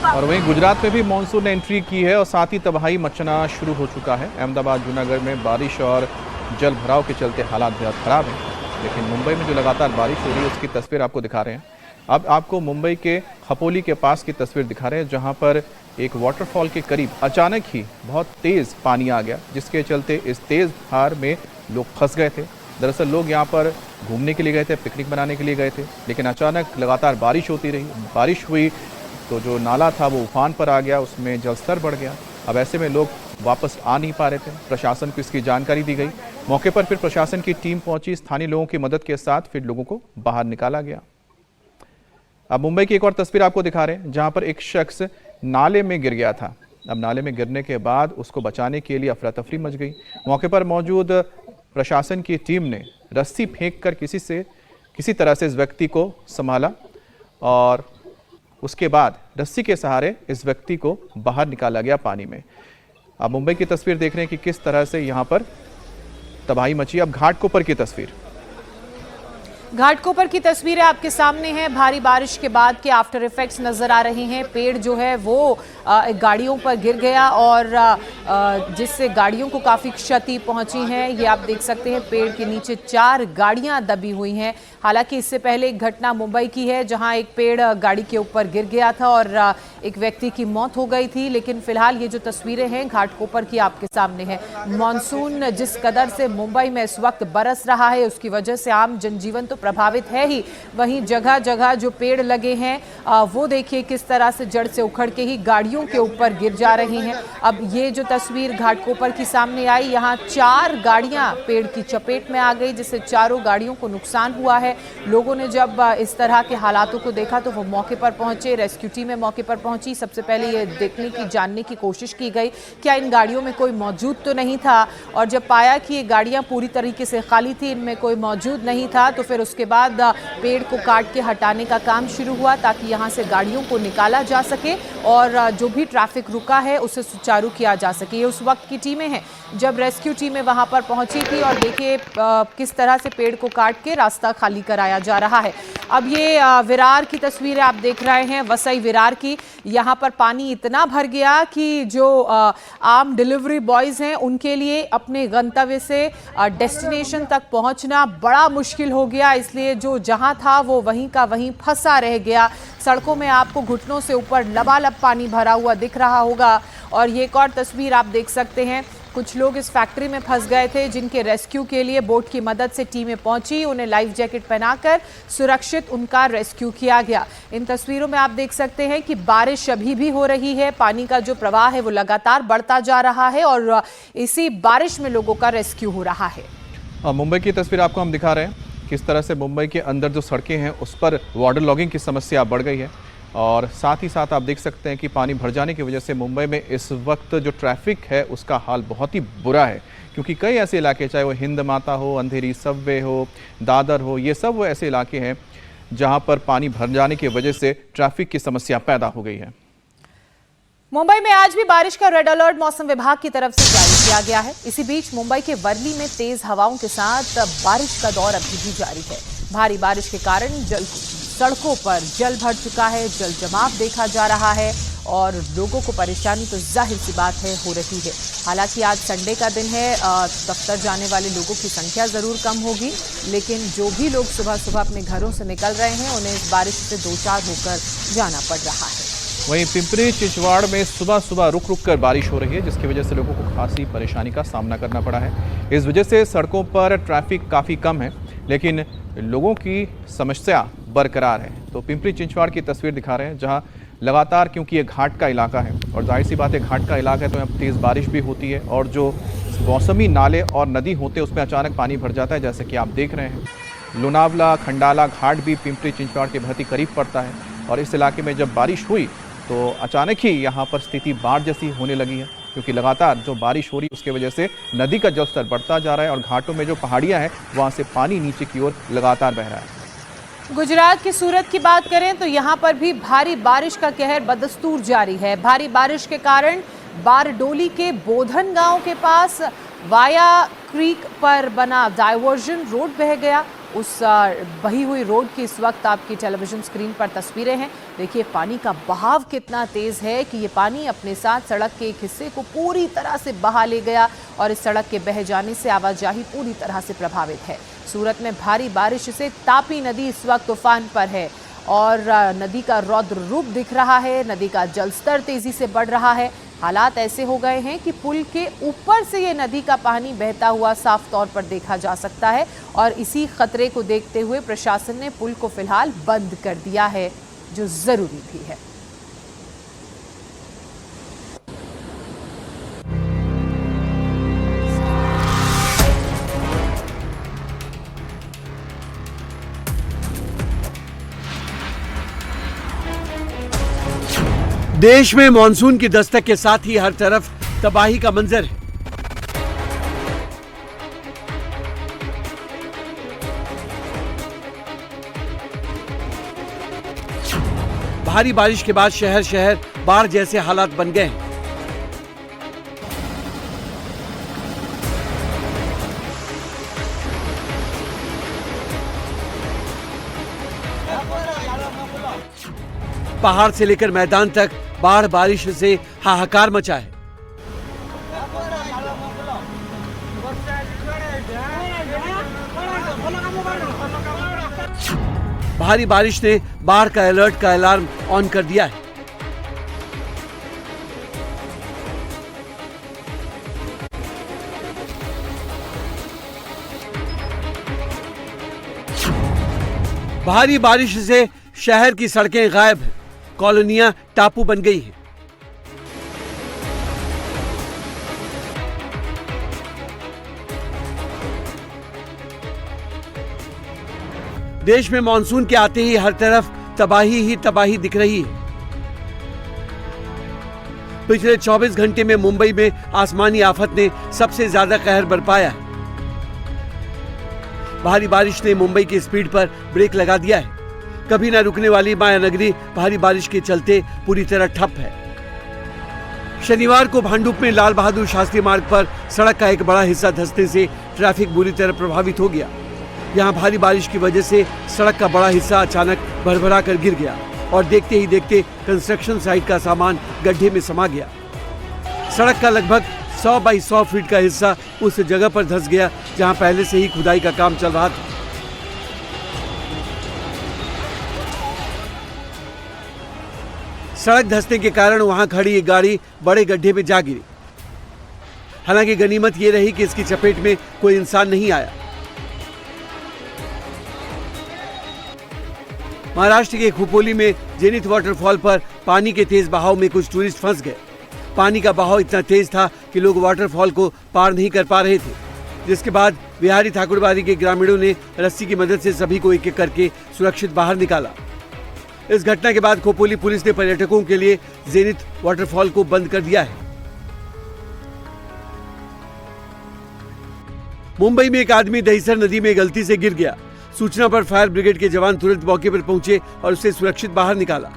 और वहीं गुजरात में भी मानसून ने एंट्री की है और साथ ही तबाही मचना शुरू हो चुका है। अहमदाबाद, जूनागढ़ में बारिश और जल भराव के चलते हालात बेहद खराब हैं। लेकिन मुंबई में जो लगातार बारिश हो रही है उसकी तस्वीर आपको दिखा रहे हैं। अब आपको मुंबई के खपोली के पास की तस्वीर दिखा रहे हैं, जहां पर एक वाटरफॉल के करीब अचानक ही बहुत तेज पानी आ गया, जिसके चलते इस तेज धार में लोग फंस गए थे। दरअसल लोग यहाँ पर घूमने के लिए गए थे, पिकनिक मनाने के लिए गए थे, लेकिन अचानक लगातार बारिश होती रही। बारिश हुई तो जो नाला था वो उफान पर आ गया, उसमें जलस्तर बढ़ गया। अब ऐसे में लोग वापस आ नहीं पा रहे थे। प्रशासन को इसकी जानकारी दी गई। मौके पर फिर प्रशासन की टीम पहुंची। स्थानीय लोगों की मदद के साथ फिर लोगों को बाहर निकाला गया। अब मुंबई की एक और तस्वीर आपको दिखा रहे हैं, जहां पर एक शख्स नाले में गिर गया था। अब नाले में गिरने के बाद उसको बचाने के लिए अफरा तफरी मच गई। मौके पर मौजूद प्रशासन की टीम ने रस्सी फेंककर किसी तरह से इस व्यक्ति को संभाला और उसके बाद रस्सी के सहारे इस व्यक्ति को बाहर निकाला गया पानी में। अब मुंबई की तस्वीर देख रहे हैं कि किस तरह से यहां पर तबाही मची। अब घाटकोपर की तस्वीर, घाटकोपर की तस्वीरें आपके सामने हैं। भारी बारिश के बाद के आफ्टर इफेक्ट्स नजर आ रहे हैं। पेड़ जो है वो गाड़ियों पर गिर गया और जिससे गाड़ियों को काफ़ी क्षति पहुंची है। ये आप देख सकते हैं, पेड़ के नीचे 4 गाड़ियां दबी हुई हैं। हालांकि इससे पहले एक घटना मुंबई की है, जहां एक पेड़ गाड़ी के ऊपर गिर गया था और एक व्यक्ति की मौत हो गई थी। लेकिन फिलहाल ये जो तस्वीरें हैं घाटकोपर की आपके सामने है। मानसून जिस कदर से मुंबई में इस वक्त बरस रहा है, उसकी वजह से आम जनजीवन तो प्रभावित है ही, वहीं जगह जगह जो पेड़ लगे हैं वो देखिए किस तरह से जड़ से उखड़ के ही गाड़ियों के ऊपर गिर जा रही हैं। अब ये जो तस्वीर घाटकोपर की सामने आई, यहाँ 4 गाड़ियां पेड़ की चपेट में आ गई, जिससे चारों गाड़ियों को नुकसान हुआ है। लोगों ने जब इस तरह के हालातों को देखा तो वो मौके पर पहुंचे, रेस्क्यू टीमें मौके पर पहुंची। सबसे पहले ये देखने की, जानने की कोशिश की गई क्या इन गाड़ियों में कोई मौजूद तो नहीं था, और जब पाया कि ये गाड़ियां पूरी तरीके से खाली थी, इनमें कोई मौजूद नहीं था, तो फिर उसके बाद पेड़ को काट के हटाने का काम शुरू हुआ ताकि यहां से गाड़ियों को निकाला जा सके और जो भी ट्रैफिक रुका है उसे सुचारू किया जा सके। ये उस वक्त की टीमें हैं जब रेस्क्यू टीमें वहां पर पहुंची थी और देखिए किस तरह से पेड़ को काट के रास्ता खाली कराया जा रहा है। अब ये विरार की तस्वीरें आप देख रहे हैं, वसई विरार की। यहाँ पर पानी इतना भर गया कि जो आम डिलीवरी बॉयज़ हैं उनके लिए अपने गंतव्य से डेस्टिनेशन तक पहुँचना बड़ा मुश्किल हो गया। इसलिए जो जहाँ था वो वहीं का वहीं फंसा रह गया। सड़कों में आपको घुटनों से ऊपर लबालब पानी भरा हुआ दिख रहा होगा। और ये एक और तस्वीर आप देख सकते हैं, कुछ लोग इस फैक्ट्री में फंस गए थे, जिनके रेस्क्यू के लिए बोट की मदद से टीमें पहुंची। उन्हें लाइफ जैकेट पहनाकर सुरक्षित उनका रेस्क्यू किया गया। इन तस्वीरों में आप देख सकते हैं कि बारिश अभी भी हो रही है। पानी का जो प्रवाह है वो लगातार बढ़ता जा रहा है और इसी बारिश में लोगों का रेस्क्यू हो रहा है। मुंबई की तस्वीर आपको हम दिखा रहे हैं, किस तरह से मुंबई के अंदर जो सड़कें हैं उस पर वाटर लॉगिंग की समस्या बढ़ गई है। और साथ ही साथ आप देख सकते हैं कि पानी भर जाने की वजह से मुंबई में इस वक्त जो ट्रैफिक है उसका हाल बहुत ही बुरा है, क्योंकि कई ऐसे इलाके, चाहे वो हिंद माता हो, अंधेरी सबवे हो, दादर हो, ये सब वो ऐसे इलाके हैं जहां पर पानी भर जाने की वजह से ट्रैफिक की समस्या पैदा हो गई है। मुंबई में आज भी बारिश का रेड अलर्ट मौसम विभाग की तरफ से जारी किया गया है। इसी बीच मुंबई के वर्ली में तेज हवाओं के साथ बारिश का दौर अभी भी जारी है। भारी बारिश के कारण सड़कों पर जल भर चुका है, जल जमाव देखा जा रहा है और लोगों को परेशानी तो जाहिर सी बात है हो रही है। हालांकि आज संडे का दिन है, दफ्तर जाने वाले लोगों की संख्या ज़रूर कम होगी, लेकिन जो भी लोग सुबह सुबह अपने घरों से निकल रहे हैं उन्हें इस बारिश से दो चार होकर जाना पड़ रहा है। वहीं पिंपरी चिंचवाड़ में सुबह सुबह रुक रुक कर बारिश हो रही है, जिसकी वजह से लोगों को खासी परेशानी का सामना करना पड़ा है। इस वजह से सड़कों पर ट्रैफिक काफ़ी कम है, लेकिन लोगों की समस्या बरकरार है। तो पिंपरी चिंचवाड़ की तस्वीर दिखा रहे हैं, जहां लगातार, क्योंकि ये घाट का इलाका है और जाहिर सी बात है घाट का इलाका है तो यहाँ तेज़ बारिश भी होती है और जो मौसमी नाले और नदी होते हैं उसमें अचानक पानी भर जाता है, जैसे कि आप देख रहे हैं। लोनावला खंडाला घाट भी पिंपरी चिंचवाड़ के बहुत ही करीब पड़ता है और इस इलाके में जब बारिश हुई तो अचानक ही यहाँ पर स्थिति बाढ़ जैसी होने लगी है, क्योंकि लगातार जो बारिश हो रही है उसके वजह से नदी का जलस्तर बढ़ता जा रहा है और घाटों में जो पहाड़ियाँ हैं वहाँ से पानी नीचे की ओर लगातार बह रहा है। गुजरात की सूरत की बात करें तो यहाँ पर भी भारी बारिश का कहर बदस्तूर जारी है। भारी बारिश के कारण बारडोली के बोधन गांव के पास वाया क्रीक पर बना डायवर्जन रोड बह गया। उस बही हुई रोड की इस वक्त आपकी टेलीविजन स्क्रीन पर तस्वीरें हैं। देखिए पानी का बहाव कितना तेज है कि ये पानी अपने साथ सड़क के एक हिस्से को पूरी तरह से बहा ले गया और इस सड़क के बह जाने से आवाजाही पूरी तरह से प्रभावित है। सूरत में भारी बारिश से तापी नदी इस वक्त उफान पर है और नदी का रौद्र रूप दिख रहा है। नदी का जलस्तर तेजी से बढ़ रहा है। हालात ऐसे हो गए हैं कि पुल के ऊपर से ये नदी का पानी बहता हुआ साफ तौर पर देखा जा सकता है और इसी खतरे को देखते हुए प्रशासन ने पुल को फिलहाल बंद कर दिया है, जो जरूरी भी है। देश में मॉनसून की दस्तक के साथ ही हर तरफ तबाही का मंजर है। भारी बारिश के बाद शहर शहर बाढ़ जैसे हालात बन गए हैं। पहाड़ से लेकर मैदान तक बाढ़ बारिश से हाहाकार मचा है। भारी बारिश ने बाढ़ का अलर्ट का अलार्म ऑन कर दिया है। भारी बारिश से शहर की सड़कें गायब हैं, कॉलोनियां टापू बन गई हैं। देश में मानसून के आते ही हर तरफ तबाही ही तबाही दिख रही है। पिछले 24 घंटे में मुंबई में आसमानी आफत ने सबसे ज्यादा कहर बरपाया है। भारी बारिश ने मुंबई की स्पीड पर ब्रेक लगा दिया है। कभी न रुकने वाली मायानगरी भारी बारिश के चलते पूरी तरह ठप है। शनिवार को भांडुप में लाल बहादुर शास्त्री मार्ग पर सड़क का एक बड़ा हिस्सा धंसने से ट्रैफिक बुरी तरह प्रभावित हो गया। यहाँ भारी बारिश की वजह से सड़क का बड़ा हिस्सा अचानक भरभरा कर गिर गया और देखते ही देखते कंस्ट्रक्शन साइट का सामान गड्ढे में समा गया। सड़क का लगभग 100 बाई 100 फीट का हिस्सा उस जगह पर धंस गया जहाँ पहले से ही खुदाई का काम चल रहा था। सड़क धंसने के कारण वहां खड़ी एक गाड़ी बड़े गड्ढे में जा गिरी। हालांकि गनीमत यह रही कि इसकी चपेट में कोई इंसान नहीं आया। महाराष्ट्र के खोपोली में जेनिथ वाटरफॉल पर पानी के तेज बहाव में कुछ टूरिस्ट फंस गए। पानी का बहाव इतना तेज था कि लोग वाटरफॉल को पार नहीं कर पा रहे थे, जिसके बाद बिहारी ठाकुरबाड़ी के ग्रामीणों ने रस्सी की मदद से सभी को एक एक करके सुरक्षित बाहर निकाला। इस घटना के बाद खोपोली पुलिस ने पर्यटकों के लिए जेनिथ वाटरफॉल को बंद कर दिया है। मुंबई में एक आदमी दहीसर नदी में गलती से गिर गया। सूचना पर फायर ब्रिगेड के जवान तुरंत मौके पर पहुंचे और उसे सुरक्षित बाहर निकाला।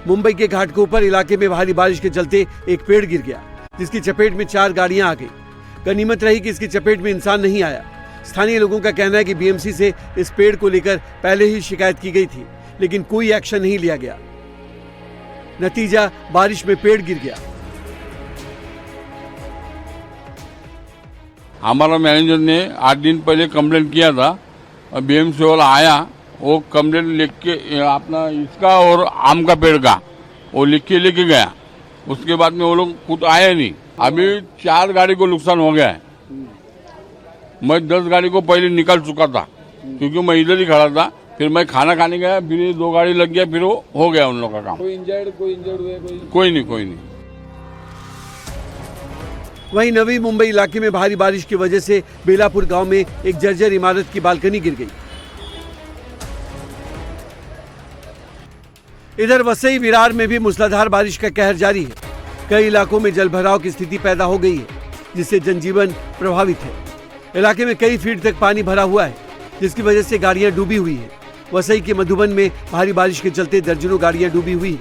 मुंबई के घाटकोपर इलाके में भारी बारिश के चलते एक पेड़ गिर गया, जिसकी चपेट में 4 गाड़ियां आ गई। गनीमत रही कि इसकी चपेट में इंसान नहीं आया। स्थानीय लोगों का कहना है कि बीएमसी से इस पेड़ को लेकर पहले ही शिकायत की गई थी, लेकिन कोई एक्शन नहीं लिया गया। नतीजा बारिश में पेड़ गिर गया। हमारा मैनेजर ने 8 दिन पहले कंप्लेंट किया था और बीएमसी वाला आया, वो कंप्लेंट लिख के अपना इसका और आम का पेड़ का वो लिख के लेके गया। उसके बाद में वो लोग खुद आए नहीं। अभी 4 गाड़ी को नुकसान हो गया है। मैं 10 गाड़ी को पहले निकाल चुका था क्योंकि मैं इधर ही खड़ा था। फिर मैं खाना खाने गया, फिर 2 गाड़ी लग गया, फिर वो हो गया उन लोग का काम। कोई इंजर्ड हुए? कोई नहीं। वहीं नवी मुंबई इलाके में भारी बारिश की वजह से बेलापुर गांव में एक जर्जर इमारत की बालकनी गिर गई। इधर वसई विरार में भी मूसलाधार बारिश का कहर जारी है। कई इलाकों में जलभराव की स्थिति पैदा हो गई है, जिससे जनजीवन प्रभावित है। इलाके में कई फीट तक पानी भरा हुआ है, जिसकी वजह से गाड़ियां डूबी हुई है। वसई के मधुबन में भारी बारिश के चलते दर्जनों गाड़ियां डूबी हुई है।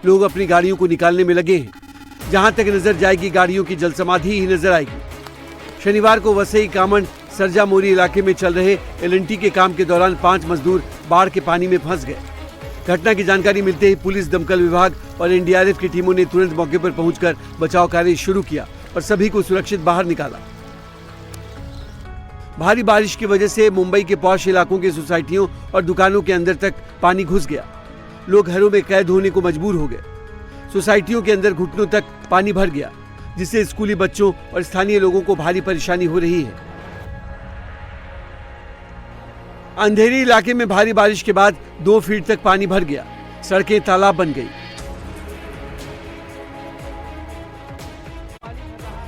लोग अपनी गाड़ियों को निकालने में लगे हैं। जहां तक नजर जाएगी गाड़ियों की जलसमाधि ही नजर आएगी। शनिवार को वसई कामन सरजा मोरी इलाके में चल रहे LNT के काम के दौरान 5 मजदूर बाढ़ के पानी में फंस गए। घटना की जानकारी मिलते ही पुलिस, दमकल विभाग और NDRF की टीमों ने तुरंत मौके पर पहुंचकर बचाव कार्य शुरू किया और सभी को सुरक्षित बाहर निकाला। भारी बारिश की वजह से मुंबई के पॉश इलाकों की सोसाइटियों और दुकानों के अंदर तक पानी घुस गया। लोग घरों में कैद होने को मजबूर हो गए। सोसाइटियों के अंदर घुटनों तक पानी भर गया, जिससे स्कूली बच्चों और स्थानीय लोगों को भारी परेशानी हो रही है। अंधेरी इलाके में भारी बारिश के बाद 2 फीट तक पानी भर गया, सड़कें तालाब बन गई।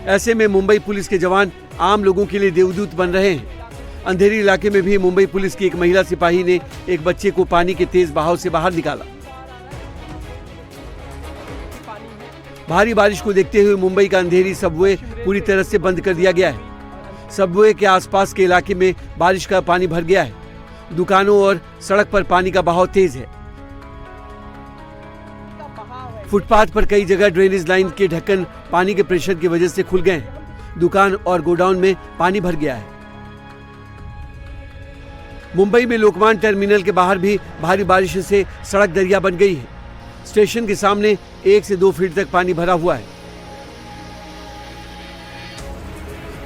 ऐसे में मुंबई पुलिस के जवान आम लोगों के लिए देवदूत बन रहे हैं। अंधेरी इलाके में भी मुंबई पुलिस की एक महिला सिपाही ने एक बच्चे को पानी के तेज बहाव से बाहर निकाला। भारी बारिश को देखते हुए मुंबई का अंधेरी सबवे पूरी तरह से बंद कर दिया गया है। सबवे के आसपास के इलाके में बारिश का पानी भर गया है। दुकानों और सड़क पर पानी का बहाव तेज है। फुटपाथ पर कई जगह ड्रेनेज लाइन के ढक्कन पानी के प्रेशर की वजह से खुल गए हैं। दुकान और गोडाउन में पानी भर गया है। मुंबई में लोकमान्य टर्मिनल के बाहर भी भारी बारिश से सड़क दरिया बन गई है। स्टेशन के सामने 1 से 2 फीट तक पानी भरा हुआ है।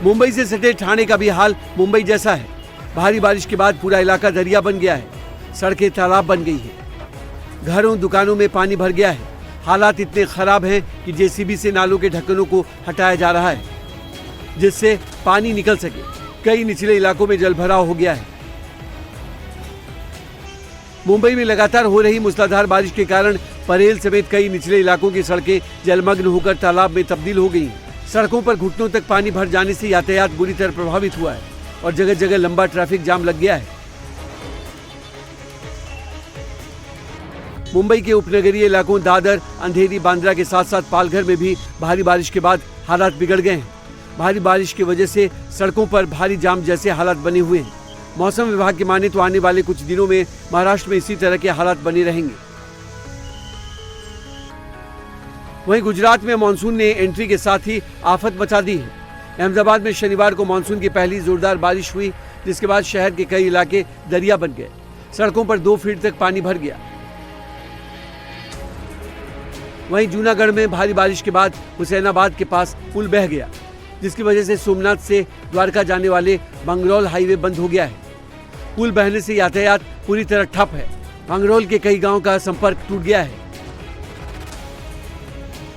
मुंबई से सटे ठाणे का भी हाल मुंबई जैसा है। भारी बारिश के बाद पूरा इलाका दरिया बन गया है। सड़कें तालाब बन गई है। घरों, दुकानों में पानी भर गया है। हालात इतने खराब हैं कि JCB से नालों के ढक्कनों को हटाया जा रहा है, जिससे पानी निकल सके। कई निचले इलाकों में जलभराव हो गया है। मुंबई में लगातार हो रही मूसलाधार बारिश के कारण परेल समेत कई निचले इलाकों की सड़कें जलमग्न होकर तालाब में तब्दील हो गई। सड़कों पर घुटनों तक पानी भर जाने से यातायात बुरी तरह प्रभावित हुआ है और जगह जगह लंबा ट्रैफिक जाम लग गया है। मुंबई के उपनगरीय इलाकों दादर, अंधेरी, बांद्रा के साथ साथ पालघर में भी भारी बारिश के बाद हालात बिगड़ गए हैं। भारी बारिश की वजह से सड़कों पर भारी जाम जैसे हालात बने हुए हैं। मौसम विभाग की माने तो आने वाले कुछ दिनों में महाराष्ट्र में इसी तरह के हालात बने रहेंगे। वहीं गुजरात में मानसून ने एंट्री के साथ ही आफत मचा दी है। अहमदाबाद में शनिवार को मानसून की पहली जोरदार बारिश हुई, जिसके बाद शहर के कई इलाके दरिया बन गए। सड़कों पर 2 फीट तक पानी भर गया। वहीं जूनागढ़ में भारी बारिश के बाद हुसैनाबाद के पास पुल बह गया, जिसकी वजह से सोमनाथ से द्वारका जाने वाले बंगरौल हाईवे बंद हो गया है। पुल बहने से यातायात पूरी तरह ठप है। बंगरौल के कई गांवों का संपर्क टूट गया है।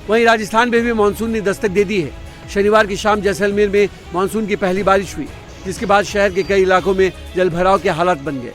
वहीं राजस्थान में भी मानसून ने दस्तक दे दी है। शनिवार की शाम जैसलमेर में मानसून की पहली बारिश हुई, जिसके बाद शहर के कई इलाकों में जलभराव के हालात बन गए।